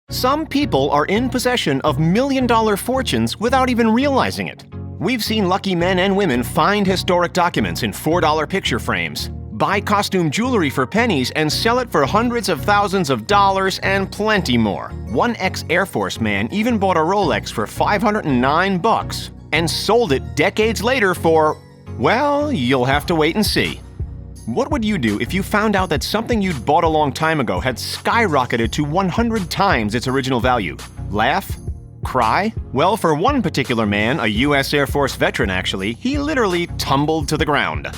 Some people are in possession of million-dollar fortunes without even realizing it. We've seen lucky men and women find historic documents in $4 picture frames, buy costume jewelry for pennies and sell it for hundreds of thousands of dollars and plenty more. One ex-Air Force man even bought a Rolex for $509 and sold it decades later for, well, you'll have to wait and see. What would you do if you found out that something you'd bought a long time ago had skyrocketed to 100 times its original value? Laugh? Cry? Well, for one particular man, a U.S. Air Force veteran actually, he literally tumbled to the ground.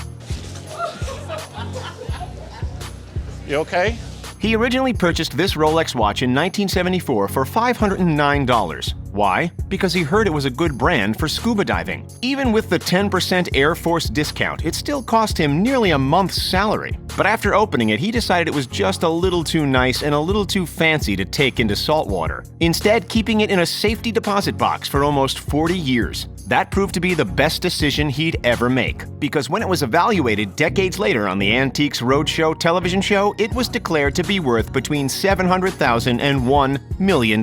You okay? He originally purchased this Rolex watch in 1974 for $509. Why? Because he heard it was a good brand for scuba diving. Even with the 10% Air Force discount, it still cost him nearly a month's salary. But after opening it, he decided it was just a little too nice and a little too fancy to take into saltwater, instead keeping it in a safety deposit box for almost 40 years. That proved to be the best decision he'd ever make, because when it was evaluated decades later on the Antiques Roadshow television show, it was declared to be worth between $700,000 and $1 million.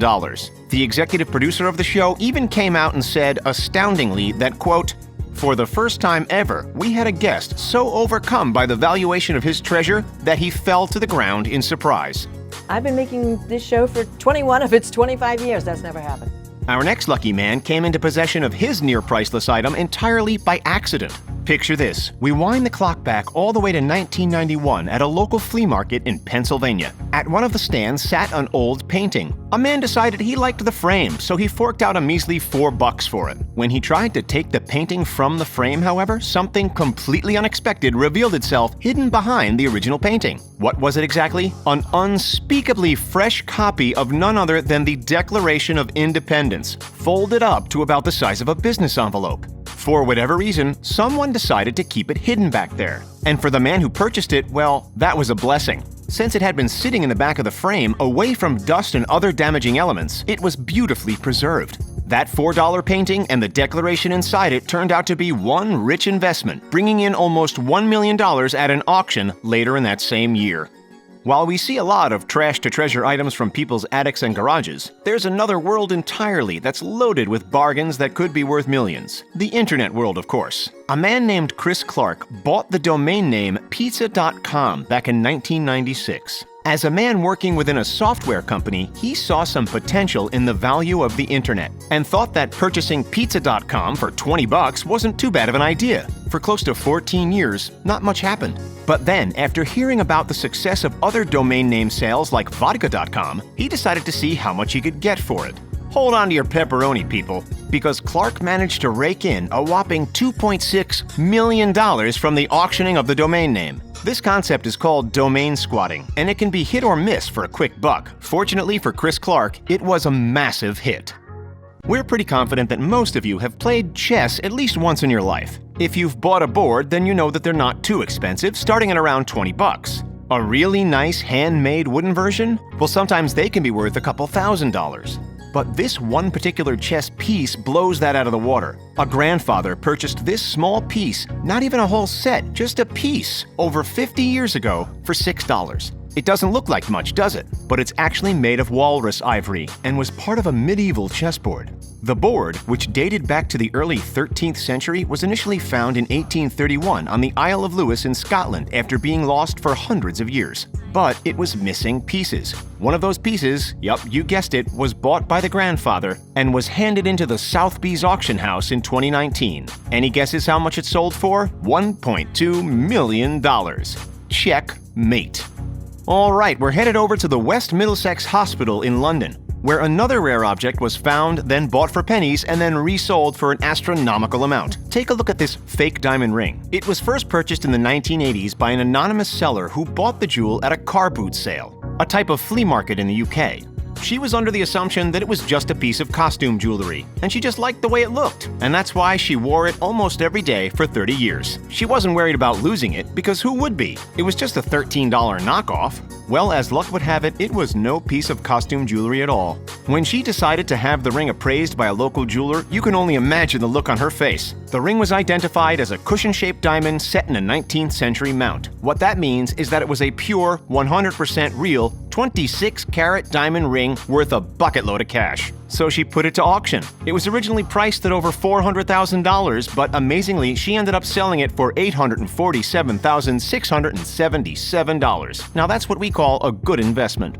The executive producer of the show even came out and said, astoundingly, that, quote, "For the first time ever, we had a guest so overcome by the valuation of his treasure that he fell to the ground in surprise." I've been making this show for 21 of its 25 years. That's never happened. Our next lucky man came into possession of his near-priceless item entirely by accident. Picture this. We wind the clock back all the way to 1991 at a local flea market in Pennsylvania. At one of the stands sat an old painting. A man decided he liked the frame, so he forked out a measly $4 for it. When he tried to take the painting from the frame, however, something completely unexpected revealed itself hidden behind the original painting. What was it exactly? An unspeakably fresh copy of none other than the Declaration of Independence, folded up to about the size of a business envelope. For whatever reason, someone decided to keep it hidden back there. And for the man who purchased it, well, that was a blessing. Since it had been sitting in the back of the frame, away from dust and other damaging elements, it was beautifully preserved. That $4 painting and the declaration inside it turned out to be one rich investment, bringing in almost $1 million at an auction later in that same year. While we see a lot of trash-to-treasure items from people's attics and garages, there's another world entirely that's loaded with bargains that could be worth millions. The internet world, of course. A man named Chris Clark bought the domain name Pizza.com back in 1996. As a man working within a software company, he saw some potential in the value of the internet and thought that purchasing Pizza.com for $20 wasn't too bad of an idea. For close to 14 years, not much happened. But then, after hearing about the success of other domain name sales like Vodka.com, he decided to see how much he could get for it. Hold on to your pepperoni, people, because Clark managed to rake in a whopping $2.6 million from the auctioning of the domain name. This concept is called domain squatting, and it can be hit or miss for a quick buck. Fortunately for Chris Clark, it was a massive hit. We're pretty confident that most of you have played chess at least once in your life. If you've bought a board, then you know that they're not too expensive, starting at around $20. A really nice handmade wooden version? Well, sometimes they can be worth a couple $1,000s. But this one particular chess piece blows that out of the water. A grandfather purchased this small piece, not even a whole set, just a piece, over 50 years ago for $6. It doesn't look like much, does it? But it's actually made of walrus ivory and was part of a medieval chessboard. The board, which dated back to the early 13th century, was initially found in 1831 on the Isle of Lewis in Scotland after being lost for hundreds of years. But it was missing pieces. One of those pieces, yup, you guessed it, was bought by the grandfather and was handed into the Sotheby's auction house in 2019. Any guesses how much it sold for? $1.2 million. Checkmate. All right, we're headed over to the West Middlesex Hospital in London, where another rare object was found, then bought for pennies, and then resold for an astronomical amount. Take a look at this fake diamond ring. It was first purchased in the 1980s by an anonymous seller who bought the jewel at a car boot sale, a type of flea market in the UK. She was under the assumption that it was just a piece of costume jewelry, and she just liked the way it looked, and that's why she wore it almost every day for 30 years. She wasn't worried about losing it, because who would be? It was just a $13 knockoff. Well, as luck would have it, it was no piece of costume jewelry at all. When she decided to have the ring appraised by a local jeweler, you can only imagine the look on her face. The ring was identified as a cushion-shaped diamond set in a 19th century mount. What that means is that it was a pure, 100% real, 26-carat diamond ring worth a bucket load of cash. So she put it to auction. It was originally priced at over $400,000, but amazingly, she ended up selling it for $847,677. Now that's what we call a good investment.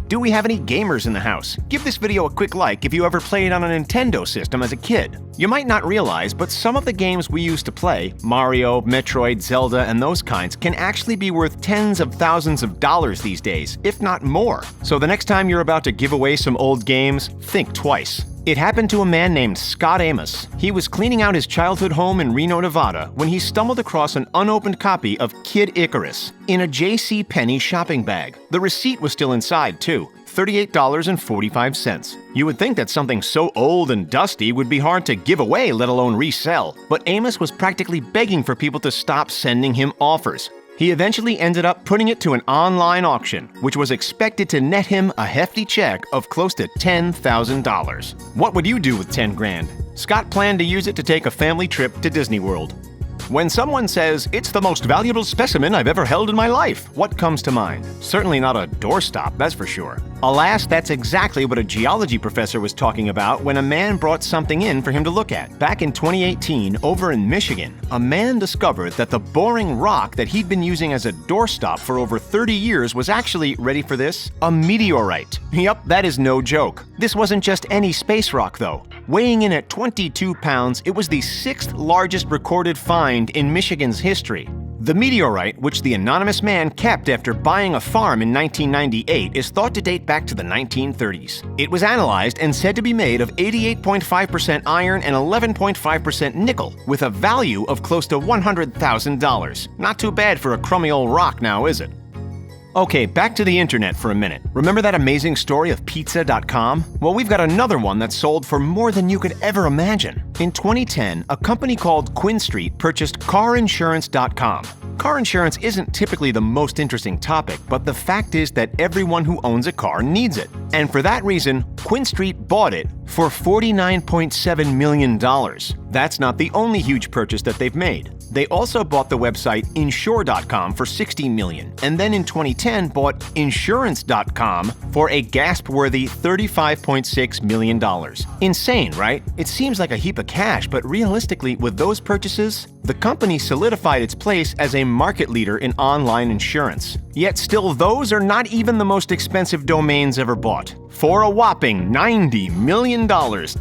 Do we have any gamers in the house? Give this video a quick like if you ever played on a Nintendo system as a kid. You might not realize, but some of the games we used to play, Mario, Metroid, Zelda, and those kinds, can actually be worth tens of thousands of dollars these days, if not more. So the next time you're about to give away some old games, think twice. It happened to a man named Scott Amos. He was cleaning out his childhood home in Reno, Nevada, when he stumbled across an unopened copy of Kid Icarus in a JCPenney shopping bag. The receipt was still inside, too. $38.45. You would think that something so old and dusty would be hard to give away, let alone resell. But Amos was practically begging for people to stop sending him offers. He eventually ended up putting it to an online auction, which was expected to net him a hefty check of close to $10,000. What would you do with 10 grand? Scott planned to use it to take a family trip to Disney World. When someone says, "It's the most valuable specimen I've ever held in my life," what comes to mind? Certainly not a doorstop, that's for sure. Alas, that's exactly what a geology professor was talking about when a man brought something in for him to look at. Back in 2018, over in Michigan, a man discovered that the boring rock that he'd been using as a doorstop for over 30 years was actually, ready for this, a meteorite. Yup, that is no joke. This wasn't just any space rock, though. Weighing in at 22 pounds, it was the 6th largest recorded find in Michigan's history. The meteorite, which the anonymous man kept after buying a farm in 1998, is thought to date back to the 1930s. It was analyzed and said to be made of 88.5% iron and 11.5% nickel, with a value of close to $100,000. Not too bad for a crummy old rock now, is it? Okay, back to the internet for a minute. Remember that amazing story of Pizzacom? Well, we've got another one that sold for more than you could ever imagine. In 2010, a company called Quinn Street purchased carinsurance.com. Car insurance isn't typically the most interesting topic, but the fact is that everyone who owns a car needs it. And for that reason, Quinn Street bought it for $49.7 million. That's not the only huge purchase that they've made. They also bought the website insure.com for $60 million, and then in 2010 bought insurance.com for a gasp-worthy $35.6 million. Insane, right? It seems like a heap of cash, but realistically, with those purchases, the company solidified its place as a market leader in online insurance. Yet still, those are not even the most expensive domains ever bought. For a whopping $90 million,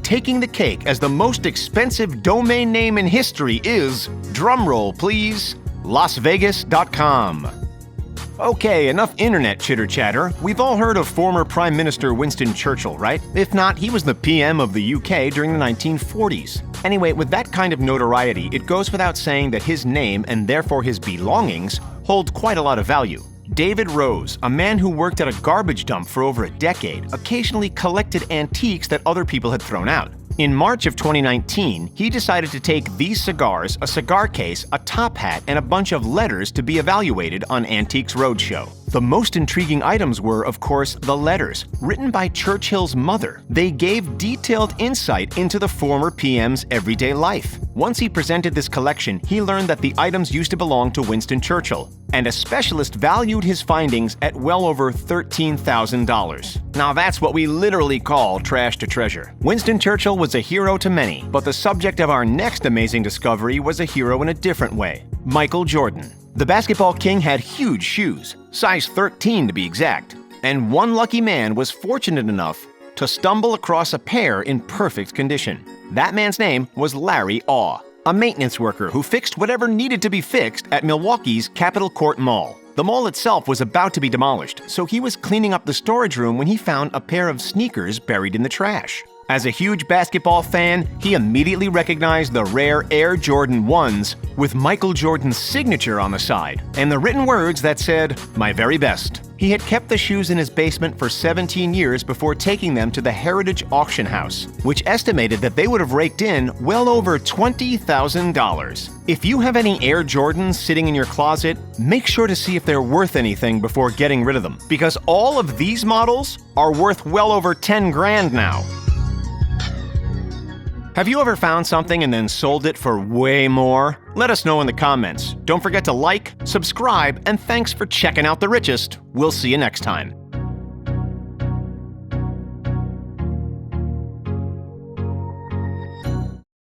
taking the cake as the most expensive domain name in history is, drumroll please, LasVegas.com. Okay, enough internet chitter-chatter. We've all heard of former Prime Minister Winston Churchill, right? If not, he was the PM of the UK during the 1940s. Anyway, with that kind of notoriety, it goes without saying that his name, and therefore his belongings, hold quite a lot of value. David Rose, a man who worked at a garbage dump for over a decade, occasionally collected antiques that other people had thrown out. In March of 2019, he decided to take these cigars, a cigar case, a top hat, and a bunch of letters to be evaluated on Antiques Roadshow. The most intriguing items were, of course, the letters, written by Churchill's mother. They gave detailed insight into the former PM's everyday life. Once he presented this collection, he learned that the items used to belong to Winston Churchill, and a specialist valued his findings at well over $13,000. Now that's what we literally call trash to treasure. Winston Churchill was a hero to many, but the subject of our next amazing discovery was a hero in a different way: Michael Jordan. The basketball king had huge shoes, size 13 to be exact, and one lucky man was fortunate enough to stumble across a pair in perfect condition. That man's name was Larry Aw, a maintenance worker who fixed whatever needed to be fixed at Milwaukee's Capitol Court Mall. The mall itself was about to be demolished, so he was cleaning up the storage room when he found a pair of sneakers buried in the trash. As a huge basketball fan, he immediately recognized the rare Air Jordan 1s with Michael Jordan's signature on the side and the written words that said, "My very best." He had kept the shoes in his basement for 17 years before taking them to the Heritage Auction House, which estimated that they would have raked in well over $20,000. If you have any Air Jordans sitting in your closet, make sure to see if they're worth anything before getting rid of them, because all of these models are worth well over 10 grand now. Have you ever found something and then sold it for way more? Let us know in the comments. Don't forget to like, subscribe, and thanks for checking out The Richest. We'll see you next time.